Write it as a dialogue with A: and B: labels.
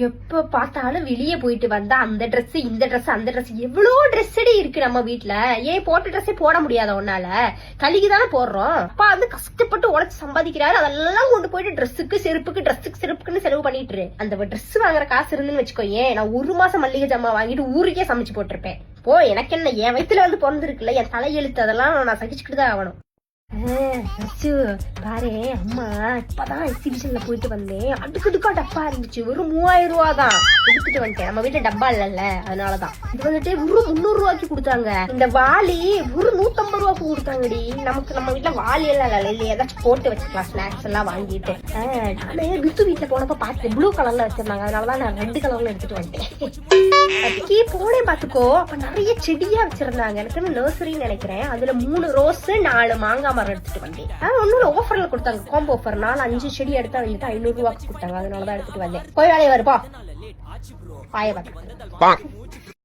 A: எப்ப பார்த்தாலும் வெளியே போயிட்டு வந்தா அந்த ட்ரெஸ் இந்த ட்ரெஸ் அந்த ட்ரெஸ் எவ்வளவு ட்ரெஸ் இருக்கு நம்ம வீட்டுல. ஏன் போட்ட ட்ரெஸ்ஸே போட முடியாத உன்னால? கலிக்குதானே போடுறோம். அப்பா வந்து கஷ்டப்பட்டு உழைச்சு சம்பாதிக்கிறாரு, அதெல்லாம் கொண்டு போயிட்டு ட்ரெஸ்ஸுக்கு செருப்புக்குன்னு செலவு பண்ணிட்டு. அந்த ட்ரெஸ் வாங்குற காசு இருந்துன்னு வச்சுக்கோயே, நான் 1 மாசம் மல்லிகை ஜாமான் வாங்கிட்டு ஊருக்கே சமைச்சு போட்டிருப்பேன். போ, எனக்கு என்ன, என் வயித்துல வந்து பிறந்திருக்குல்ல, என் தலையெழுத்து அதெல்லாம் நான் சகிச்சுக்கிட்டு தான் ஆகணும். பாரு, அம்மா இப்பதான் எக்ஸிபிஷன்ல போயிட்டு வந்தேன். அடுக்கா டப்பா இருந்துச்சு, வெறும் 3000 ரூபா தான் எடுத்துட்டு வந்துட்டேன். நம்ம வீட்டுல டப்பா இல்லல்ல, அதனாலதான். இது வந்துட்டு வெறும் 300 ரூபாய்க்கு கொடுத்தாங்க. இந்த வாளி வெறும் 150 ரூபாய்க்கு கொடுத்தாங்கடி. நமக்கு நம்ம வீட்டுல வாளி எல்லாம் இல்ல, ஏதாச்சும் போட்டு வச்சுக்கலாம் ஸ்நாக்ஸ் எல்லாம் வாங்கிட்டு. நானே வித்து வீட்டுல போனப்ப பார்த்தேன், ப்ளூ கலர்ல வச்சிருந்தாங்க, அதனாலதான் நான் ரெட் கலர்ல எடுத்துட்டு வந்துட்டேன். போனேன் பாத்துக்கோ, அப்ப நிறைய செடியா வச்சிருந்தாங்க. எனக்கு நர்சரின்னு நினைக்கிறேன். அதுல 3 ரோஸ் 4 மாங்காய் எடுத்துட்டு வந்தேன். ஒன்னும் ஆஃபர்ல கொடுத்தாங்க, காம்போ ஆஃபர். 4-5 செடி எடுத்தா வந்துட்டு 500 ரூபாய்க்கு கொடுத்தாங்க. அதனாலதான் எடுத்துட்டு வந்தேன். போய் வேலையை வருப்பா, பாய